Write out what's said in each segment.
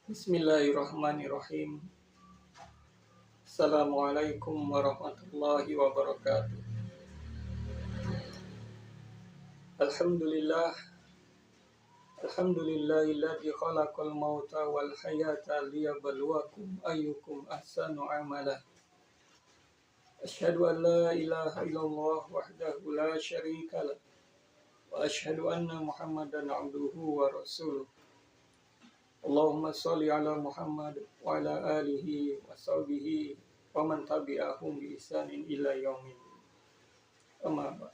Bismillahirrahmanirrahim. Assalamualaikum warahmatullahi wabarakatuh. Alhamdulillah, alhamdulillahilladzi khalaqal mauta wal hayata liyabluwakum ayyukum ahsanu amala. Asyhadu an la ilaha illallah wahdahu la syarika lah wa asyhadu anna Muhammadan abduhu wa rasuluh. Allahumma sholli ala Muhammad wa ala alihi wa sahbihi wa man tabi'ahum bi ihsanin ila yaumil amma ba'd.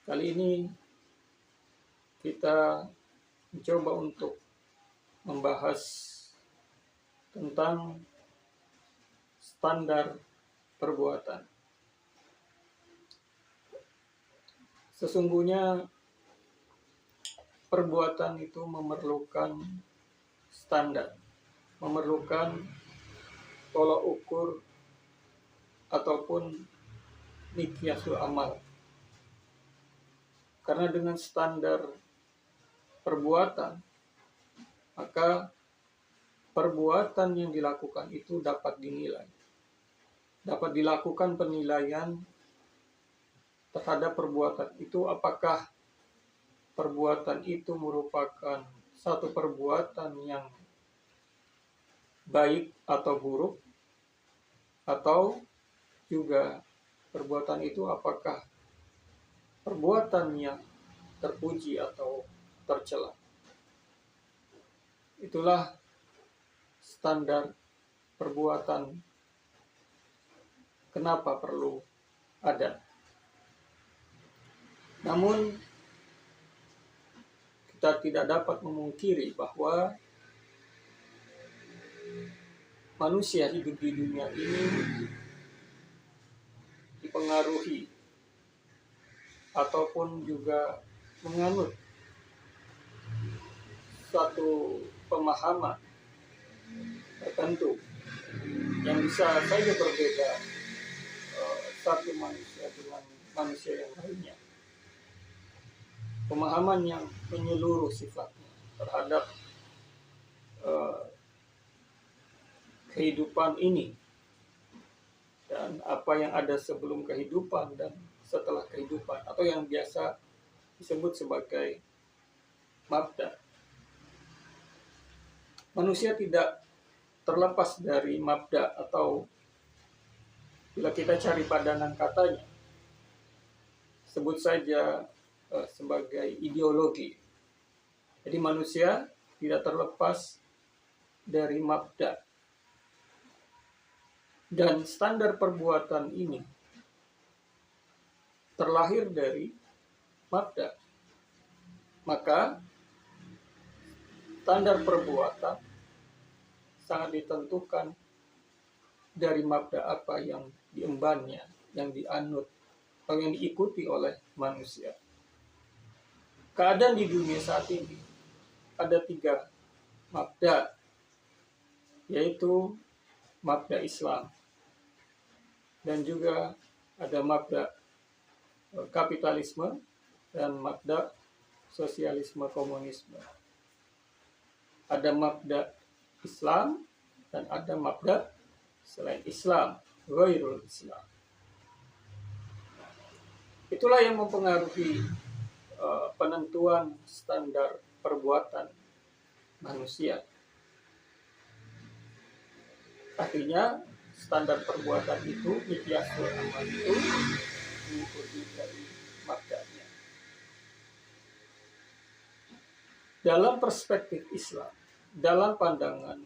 Kali ini kita mencoba untuk membahas tentang standar perbuatan. Sesungguhnya perbuatan itu memerlukan standar, memerlukan tolak ukur ataupun miqyasul amal. Karena dengan standar perbuatan, maka perbuatan yang dilakukan itu dapat dinilai. Dapat dilakukan penilaian terhadap perbuatan itu, apakah perbuatan itu merupakan satu perbuatan yang baik atau buruk, atau juga perbuatan itu apakah perbuatan yang terpuji atau tercela. Itulah standar perbuatan. Kenapa perlu ada? Namun kita tidak dapat memungkiri bahwa manusia hidup di dunia ini dipengaruhi ataupun juga menganut suatu pemahaman tertentu yang bisa saja berbeda satu manusia dengan manusia yang lainnya. Pemahaman yang menyeluruh sifatnya terhadap kehidupan ini dan apa yang ada sebelum kehidupan dan setelah kehidupan, atau yang biasa disebut sebagai mabda. Manusia tidak terlepas dari mabda, atau bila kita cari padanan katanya, sebut saja sebagai ideologi. Jadi manusia tidak terlepas dari mabda. Dan standar perbuatan ini terlahir dari mabda. Maka standar perbuatan sangat ditentukan dari mabda apa yang diembannya, yang dianut, atau yang diikuti oleh manusia. Keadaan di dunia saat ini ada 3 mabda, yaitu mabda Islam, dan juga ada mabda kapitalisme dan mabda sosialisme komunisme. Ada mabda Islam dan ada mabda selain Islam, ghairul Islam. Itulah yang mempengaruhi penentuan standar perbuatan manusia. Artinya standar perbuatan itu, miqyasul amal itu mengikuti dari mabdanya. Dalam perspektif Islam, dalam pandangan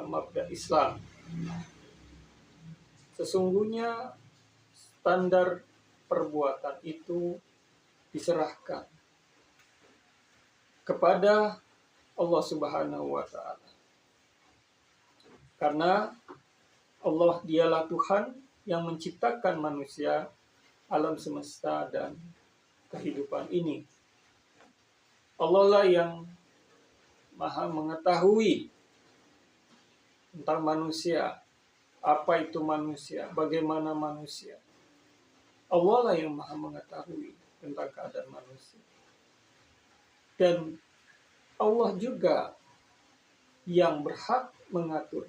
mabda Islam, sesungguhnya standar perbuatan itu diserahkan kepada Allah Subhanahu wa Ta'ala. Karena Allah dialah Tuhan yang menciptakan manusia, alam semesta, dan kehidupan ini. Allah lah yang maha mengetahui tentang manusia, apa itu manusia, bagaimana manusia. Allah lah yang maha mengetahui tentang keadaan manusia. Dan Allah juga yang berhak mengatur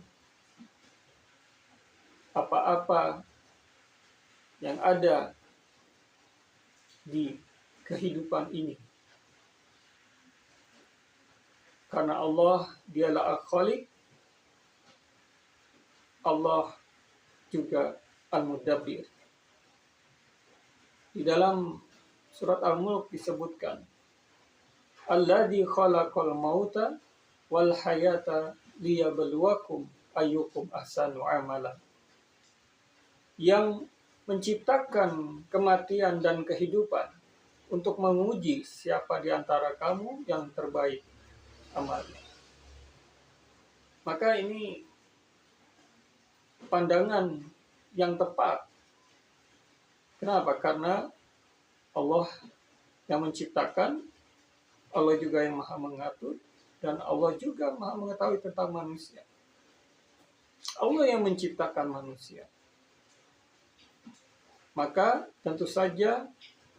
apa-apa yang ada di kehidupan ini. Karena Allah dialah Al-Khaliq, Allah juga Al-Mudabbir. Di dalam surat Al-Mulk disebutkan, Alladzi khalaqal mauta wal hayata liyabluwakum ayyukum ahsanu amala. Yang menciptakan kematian dan kehidupan untuk menguji siapa di antara kamu yang terbaik amalnya. Maka ini pandangan yang tepat. Kenapa? Karena Allah yang menciptakan, Allah juga yang maha mengatur, dan Allah juga maha mengetahui tentang manusia. Allah yang menciptakan manusia. Maka tentu saja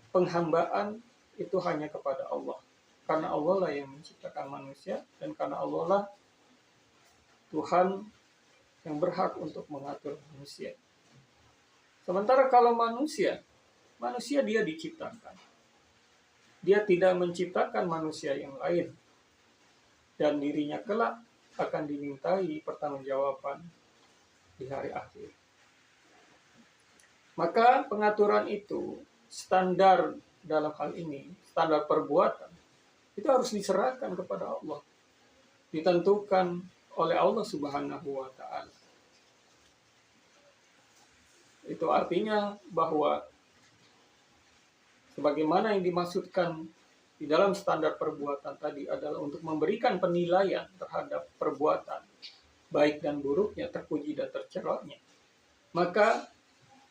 penghambaan itu hanya kepada Allah. Karena Allah lah yang menciptakan manusia, dan karena Allah lah Tuhan yang berhak untuk mengatur manusia. Sementara kalau manusia dia diciptakan. Dia tidak menciptakan manusia yang lain. Dan dirinya kelak akan dimintai pertanggungjawaban di hari akhir. Maka pengaturan itu, standar dalam hal ini, standar perbuatan, itu harus diserahkan kepada Allah. Ditentukan oleh Allah Subhanahu wa Ta'ala. Itu artinya bahwa sebagaimana yang dimaksudkan di dalam standar perbuatan tadi adalah untuk memberikan penilaian terhadap perbuatan, baik dan buruknya, terpuji dan tercelanya. Maka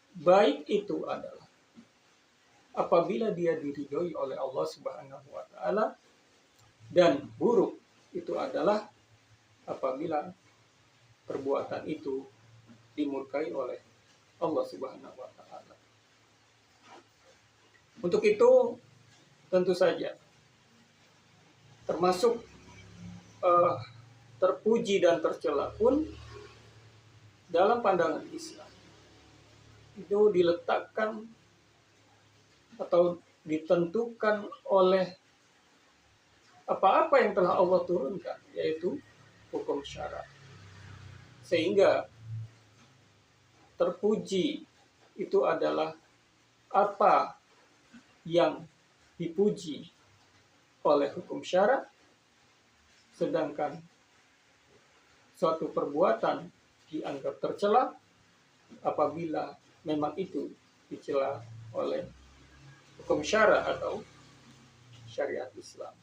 baik itu adalah apabila dia diridhoi oleh Allah Subhanahu wa Ta'ala, dan buruk itu adalah apabila perbuatan itu dimurkai oleh Allah Subhanahu wa Ta'ala. Untuk itu tentu saja termasuk terpuji dan tercela pun dalam pandangan Islam itu diletakkan atau ditentukan oleh apa-apa yang telah Allah turunkan, yaitu hukum syara. Sehingga terpuji itu adalah apa yang dipuji oleh hukum syara, sedangkan suatu perbuatan dianggap tercela apabila memang itu dicela oleh hukum syara atau syariat Islam.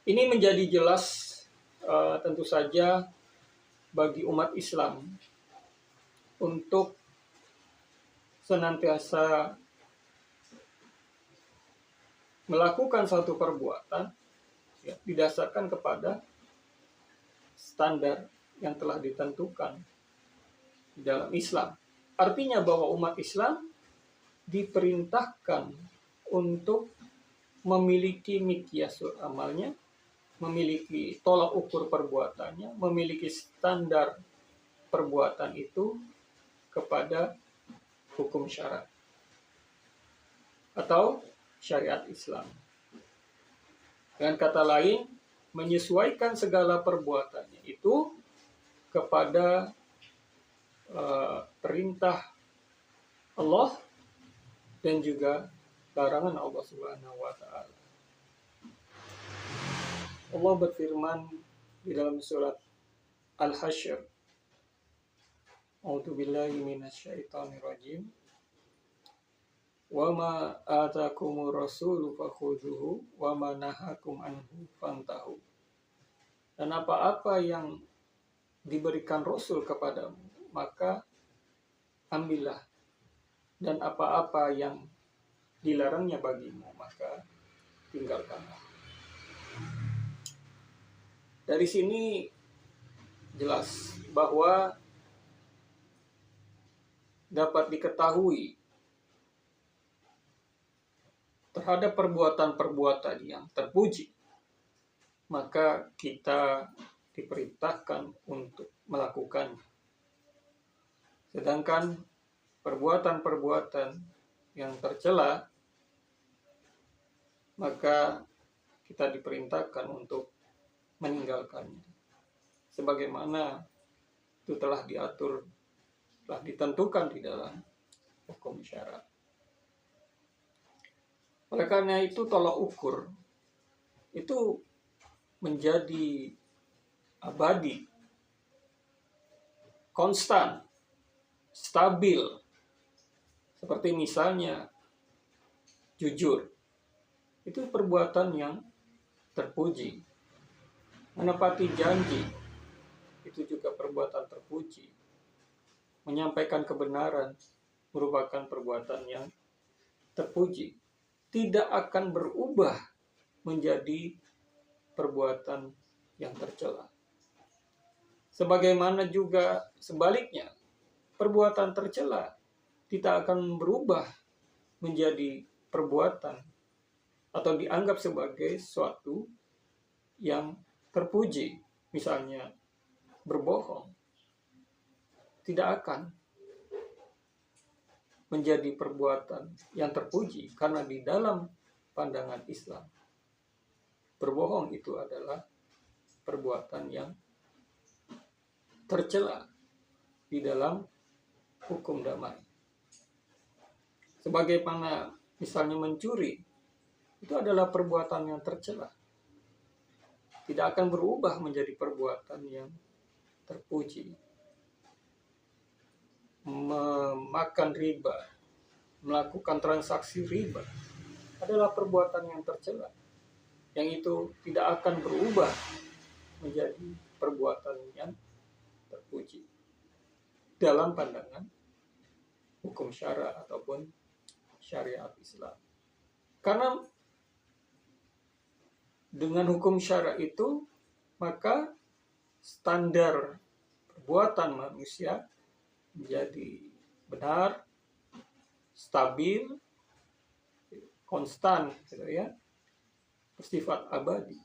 Ini menjadi jelas tentu saja bagi umat Islam untuk senantiasa melakukan suatu perbuatan ya, didasarkan kepada standar yang telah ditentukan di dalam Islam. Artinya bahwa umat Islam diperintahkan untuk memiliki miqyasul amalnya, memiliki tolak ukur perbuatannya, memiliki standar perbuatan itu kepada hukum syara atau syariat Islam. Dengan kata lain, menyesuaikan segala perbuatannya itu kepada perintah Allah dan juga larangan Allah Subhanahu wa Ta'ala. Allah berfirman di dalam surat Al-Hasyr, A'udzu billahi minasyaitonir rajim. Wa ma atakumur rasulu fakhudhuhu wa ma nahakum anhu fantahu. Dan apa-apa yang diberikan Rasul kepadamu, maka ambillah. Dan apa-apa yang dilarangnya bagimu, maka tinggalkanlah. Dari sini jelas bahwa dapat diketahui terhadap perbuatan-perbuatan yang terpuji, maka kita diperintahkan untuk melakukannya. Sedangkan perbuatan-perbuatan yang tercela, maka kita diperintahkan untuk meninggalkannya. Sebagaimana itu telah diatur, telah ditentukan di dalam hukum syara. Oleh karena itu, tolak ukur itu menjadi abadi, konstan, stabil. Seperti misalnya jujur, itu perbuatan yang terpuji. Menepati janji, itu juga perbuatan terpuji. Menyampaikan kebenaran merupakan perbuatan yang terpuji. Tidak akan berubah menjadi perbuatan yang tercela. Sebagaimana juga sebaliknya, perbuatan tercela tidak akan berubah menjadi perbuatan atau dianggap sebagai sesuatu yang terpuji. Misalnya berbohong, tidak akan menjadi perbuatan yang terpuji, karena di dalam pandangan Islam, berbohong itu adalah perbuatan yang tercela di dalam hukum damai. Sebagaimana misalnya mencuri, itu adalah perbuatan yang tercela. Tidak akan berubah menjadi perbuatan yang terpuji. Memakan riba, melakukan transaksi riba adalah perbuatan yang tercela, yang itu tidak akan berubah menjadi perbuatan yang terpuji dalam pandangan hukum syara ataupun syariat Islam. Karena dengan hukum syara itu, maka standar perbuatan manusia menjadi benar, stabil, konstan, gitu ya, bersifat abadi.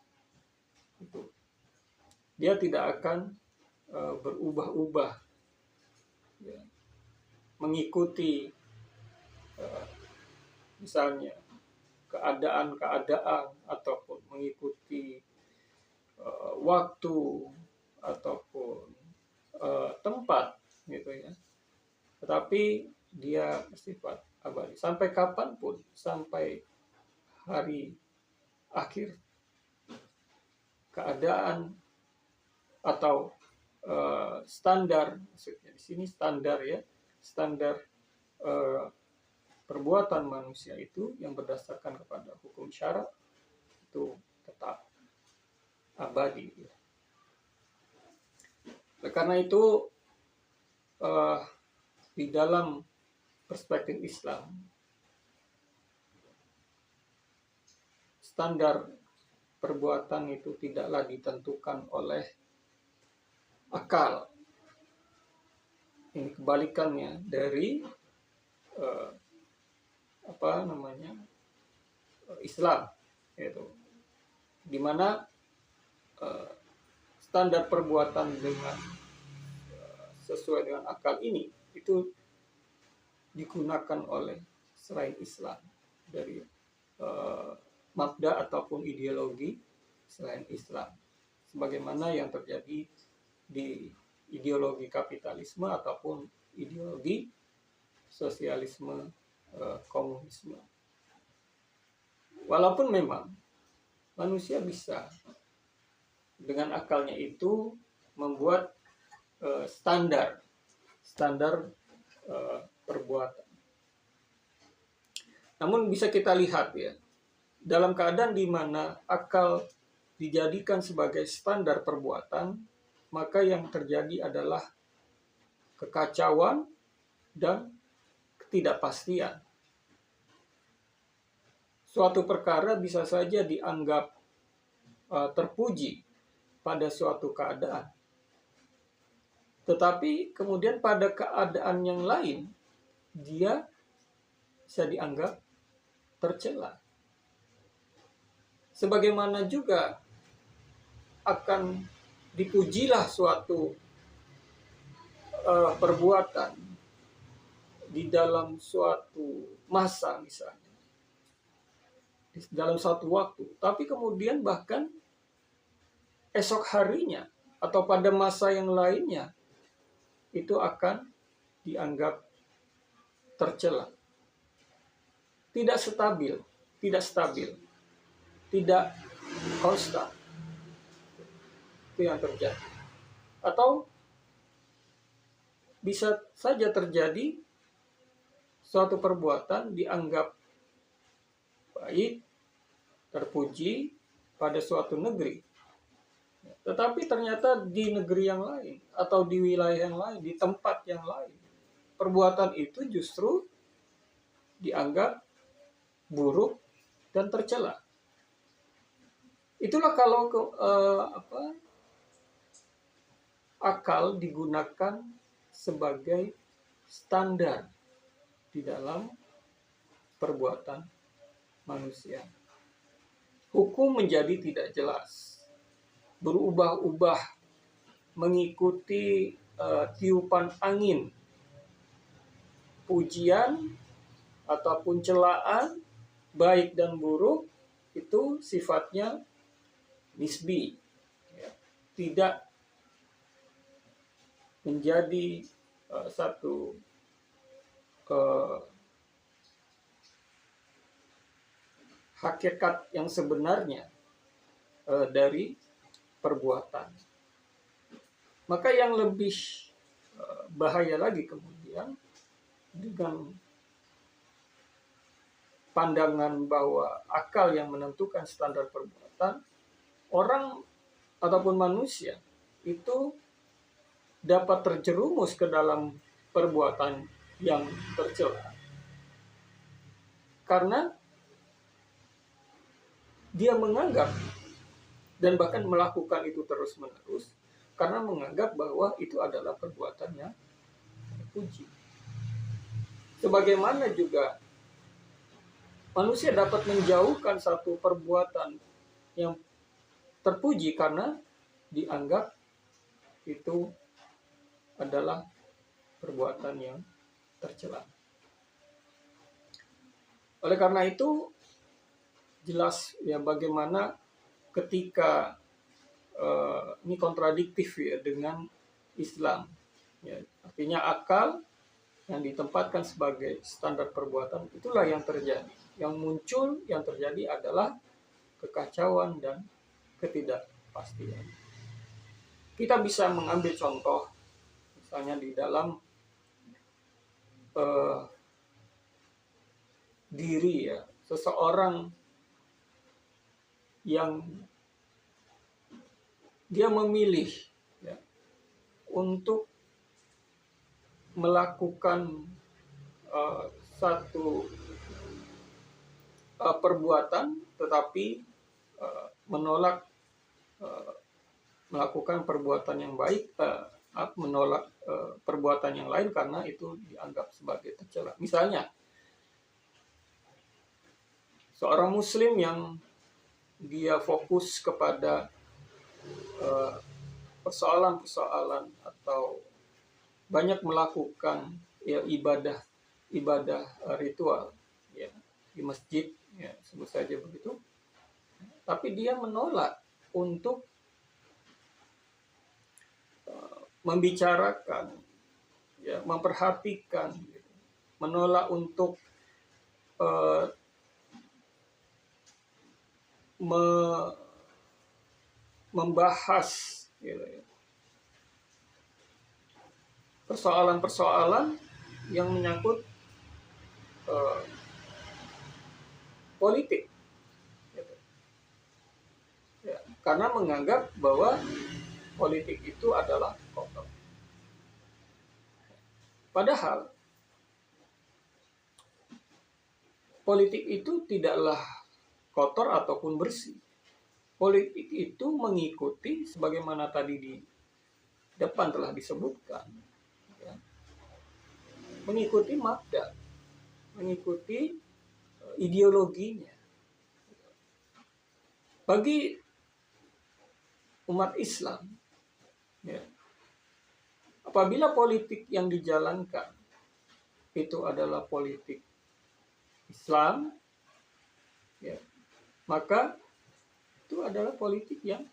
Dia tidak akan berubah-ubah, ya, mengikuti misalnya keadaan-keadaan ataupun mengikuti waktu ataupun tempat, gitu ya. Tetapi dia bersifat abadi sampai kapanpun, sampai hari akhir. Keadaan atau standar, maksudnya di sini standar, ya, standar perbuatan manusia itu yang berdasarkan kepada hukum syara itu tetap abadi. Karena itu di dalam perspektif Islam, standar perbuatan itu tidaklah ditentukan oleh akal. Ini kebalikannya dari Islam, yaitu dimana standar perbuatan dengan sesuai dengan akal ini itu digunakan oleh selain Islam, dari mabda ataupun ideologi selain Islam, sebagaimana yang terjadi di ideologi kapitalisme ataupun ideologi sosialisme, komunisme. Walaupun memang manusia bisa dengan akalnya itu membuat standar perbuatan. Namun bisa kita lihat, ya, dalam keadaan di mana akal dijadikan sebagai standar perbuatan, maka yang terjadi adalah kekacauan dan ketidakpastian. Suatu perkara bisa saja dianggap terpuji pada suatu keadaan, tetapi kemudian pada keadaan yang lain dia bisa dianggap tercela. Sebagaimana juga akan dipujilah suatu perbuatan di dalam suatu masa misalnya, di dalam satu waktu, tapi kemudian bahkan esok harinya atau pada masa yang lainnya itu akan dianggap tercela, tidak stabil, tidak konstan. Itu yang terjadi. Atau bisa saja terjadi suatu perbuatan dianggap baik, terpuji pada suatu negeri, tetapi ternyata di negeri yang lain atau di wilayah yang lain, di tempat yang lain, perbuatan itu justru dianggap buruk dan tercela. Itulah kalau akal digunakan sebagai standar di dalam perbuatan manusia. Hukum menjadi tidak jelas, berubah-ubah mengikuti tiupan angin, pujian ataupun celaan, baik dan buruk, itu sifatnya nisbi, ya, tidak menjadi satu hakikat yang sebenarnya dari perbuatan. Maka yang lebih bahaya lagi kemudian dengan pandangan bahwa akal yang menentukan standar perbuatan, orang ataupun manusia itu dapat terjerumus ke dalam perbuatan yang tercela karena dia menganggap dan bahkan melakukan itu terus-menerus karena menganggap bahwa itu adalah perbuatan yang terpuji. Sebagaimana juga manusia dapat menjauhkan satu perbuatan yang terpuji karena dianggap itu adalah perbuatan yang tercela. Oleh karena itu, jelas ya bagaimana ketika ini kontradiktif ya dengan Islam. Ya, artinya akal yang ditempatkan sebagai standar perbuatan, itulah yang terjadi. Yang muncul, yang terjadi adalah kekacauan dan ketidakpastian. Kita bisa mengambil contoh, misalnya di dalam diri ya, seseorang yang dia memilih ya, untuk melakukan satu perbuatan tetapi menolak melakukan perbuatan yang baik, menolak perbuatan yang lain karena itu dianggap sebagai tercela. Misalnya seorang muslim yang dia fokus kepada persoalan-persoalan atau banyak melakukan ya ibadah ritual ya di masjid ya sebut saja begitu, tapi dia menolak untuk membicarakan ya memperhatikan gitu. Menolak untuk membahas gitu ya, persoalan-persoalan yang menyangkut politik gitu. Ya, karena menganggap bahwa politik itu adalah kotor. Padahal politik itu tidaklah kotor ataupun bersih. Politik itu mengikuti sebagaimana tadi di depan telah disebutkan, ya, mengikuti mabda, mengikuti ideologinya. Bagi umat Islam, ya, apabila politik yang dijalankan itu adalah politik Islam, ya, maka itu adalah politik yang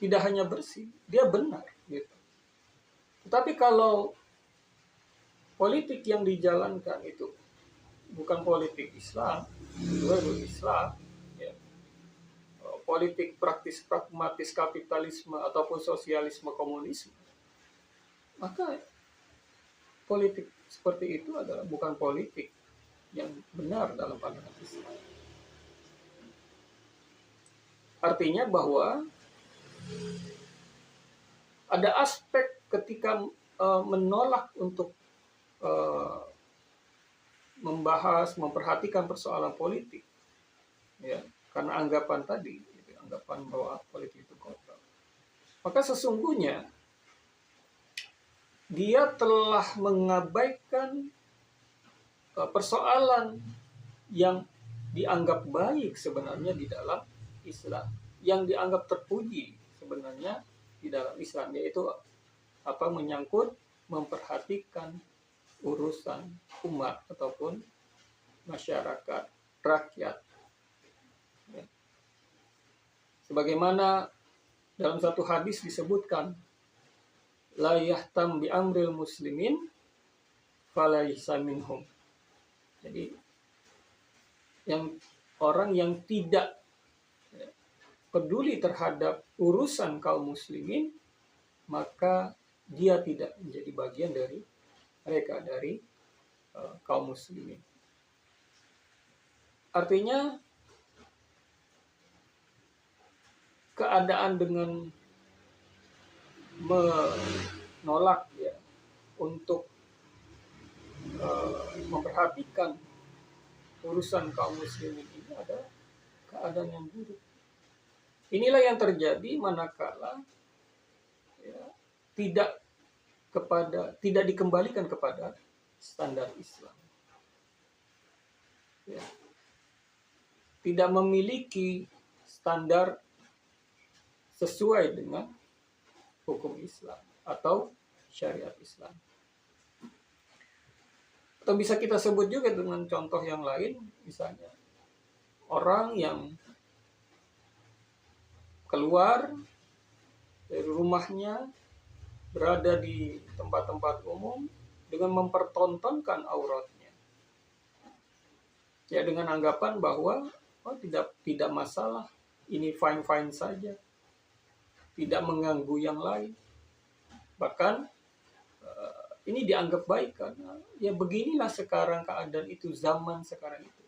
tidak hanya bersih, dia benar. Gitu. Tetapi kalau politik yang dijalankan itu bukan politik Islam, baru Islam, ya, politik praktis pragmatis kapitalisme ataupun sosialisme komunisme, maka politik seperti itu adalah bukan politik yang benar dalam pandangan Islam. Artinya bahwa ada aspek ketika menolak untuk membahas, memperhatikan persoalan politik, ya, karena anggapan tadi, anggapan bahwa politik itu kotor. Maka sesungguhnya dia telah mengabaikan persoalan yang dianggap baik sebenarnya di dalam Islam, yang dianggap terpuji sebenarnya di dalam Islam, yaitu apa, menyangkut memperhatikan urusan umat ataupun masyarakat, rakyat. Sebagaimana dalam satu hadis disebutkan, la yahtam bi amril muslimin falaysa minhum. Jadi orang yang tidak peduli terhadap urusan kaum muslimin, maka dia tidak menjadi bagian dari mereka, dari kaum muslimin. Artinya keadaan dengan menolak, ya, untuk memperhatikan urusan kaum muslimin ini adalah keadaan yang buruk. Inilah yang terjadi manakala, ya, tidak dikembalikan kepada standar Islam, ya, tidak memiliki standar sesuai dengan hukum Islam atau syariat Islam. Atau bisa kita sebut juga dengan contoh yang lain, misalnya orang yang keluar dari rumahnya, berada di tempat-tempat umum dengan mempertontonkan auratnya, ya, dengan anggapan bahwa tidak masalah, ini fine-fine saja, tidak mengganggu yang lain. Bahkan ini dianggap baik karena ya beginilah sekarang keadaan itu, zaman sekarang itu.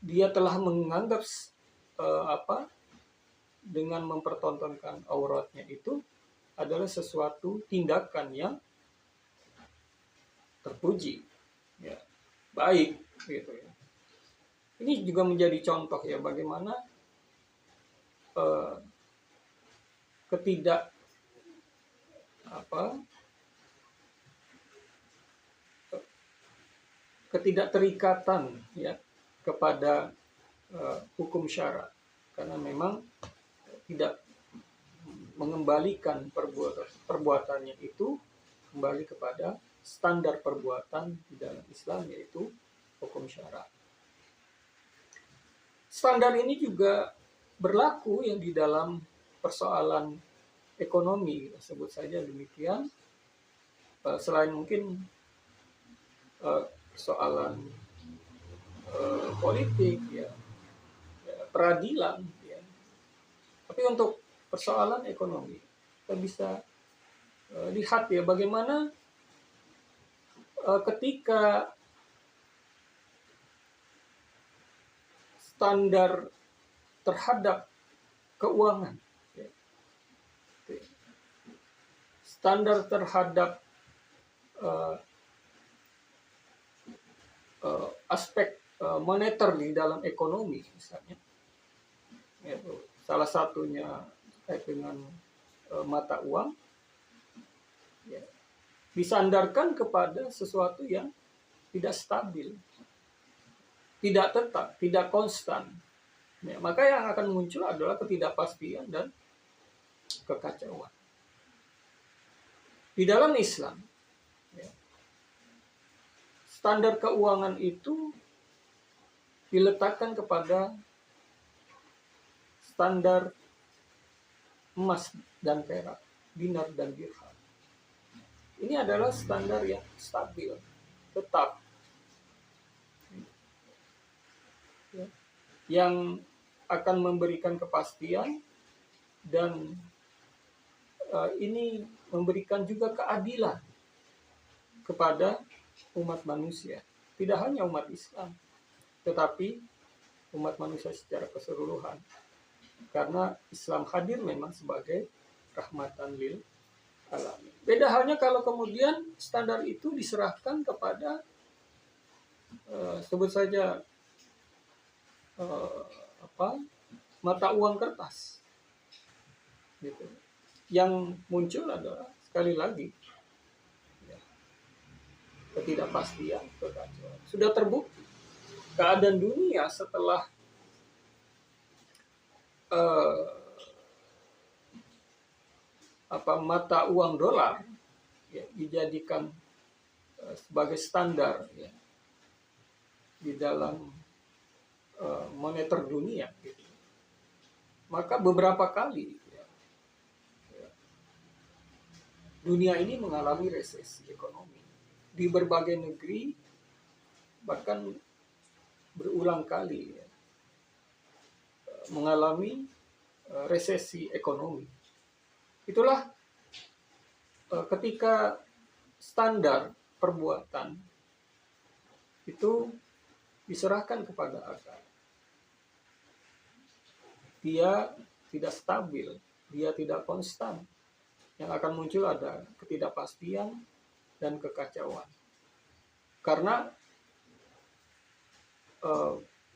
Dia telah menganggap dengan mempertontonkan auratnya itu adalah sesuatu tindakan yang terpuji, ya, baik, gitu ya. Ini juga menjadi contoh, ya, bagaimana ketidakterikatan, ya, kepada hukum syara, karena memang tidak mengembalikan perbuatannya itu kembali kepada standar perbuatan di dalam Islam, yaitu hukum syara. Standar ini juga berlaku yang di dalam persoalan ekonomi, sebut saja demikian. Selain mungkin persoalan politik, ya, peradilan, ya. Tapi untuk persoalan ekonomi kita bisa lihat, ya, bagaimana ketika standar terhadap keuangan, ya, standar terhadap aspek moneter di dalam ekonomi, misalnya, ya, salah satunya terkait dengan mata uang, ya, disandarkan kepada sesuatu yang tidak stabil. tidak tetap, tidak konstan. Ya, maka yang akan muncul adalah ketidakpastian dan kekacauan. Di dalam Islam, ya, standar keuangan itu diletakkan kepada standar emas dan perak, dinar dan dirham. Ini adalah standar yang stabil, tetap, ya, yang akan memberikan kepastian dan ini memberikan juga keadilan kepada umat manusia. Tidak hanya umat Islam, tetapi umat manusia secara keseluruhan. Karena Islam hadir memang sebagai rahmatan lil alamin. Beda halnya kalau kemudian standar itu diserahkan kepada sebut saja mata uang kertas, gitu. Yang muncul adalah sekali lagi ya, ketidakpastian, kekacauan. Sudah terbukti keadaan dunia setelah mata uang dolar ya, dijadikan sebagai standar ya, di dalam moneter dunia, gitu. Maka beberapa kali ya, dunia ini mengalami resesi ekonomi di berbagai negeri, bahkan berulang kali ya, mengalami resesi ekonomi. Itulah ketika standar perbuatan itu diserahkan kepada akal. Dia tidak stabil, dia tidak konstan. Yang akan muncul ada ketidakpastian dan kekacauan. Karena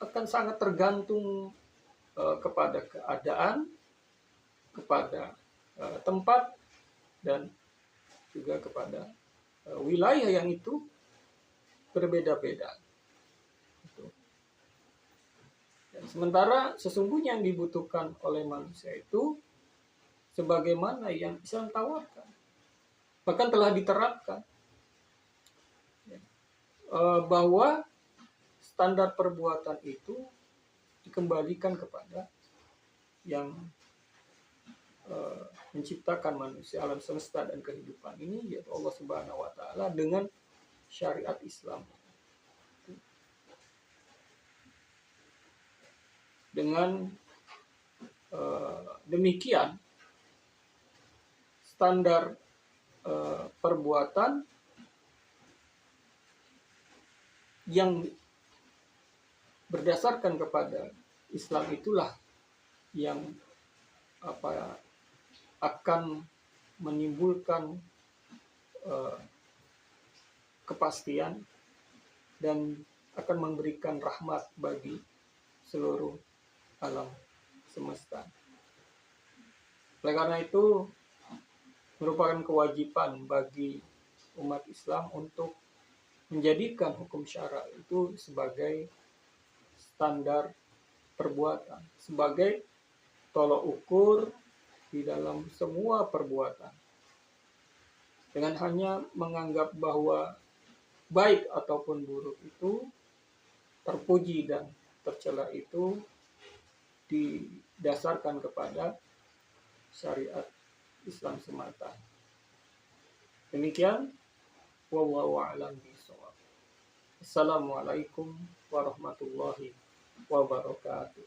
akan sangat tergantung kepada keadaan, kepada tempat, dan juga kepada wilayah yang itu berbeda-beda. Sementara sesungguhnya yang dibutuhkan oleh manusia itu sebagaimana yang Islam tawarkan, bahkan telah diterapkan, bahwa standar perbuatan itu dikembalikan kepada yang menciptakan manusia, alam semesta dan kehidupan ini, yaitu Allah Subhanahu wa Ta'ala, dengan syariat Islam. Dengan demikian, standar perbuatan yang berdasarkan kepada Islam itulah yang akan menimbulkan kepastian dan akan memberikan rahmat bagi seluruh alam semesta. Oleh karena itu, merupakan kewajiban bagi umat Islam untuk menjadikan hukum syara itu sebagai standar perbuatan, sebagai tolok ukur di dalam semua perbuatan. Dengan hanya menganggap bahwa baik ataupun buruk itu, terpuji dan tercela itu didasarkan kepada syariat Islam semata. Demikian, wallahu a'lam bishawab. Assalamualaikum warahmatullahi wabarakatuh.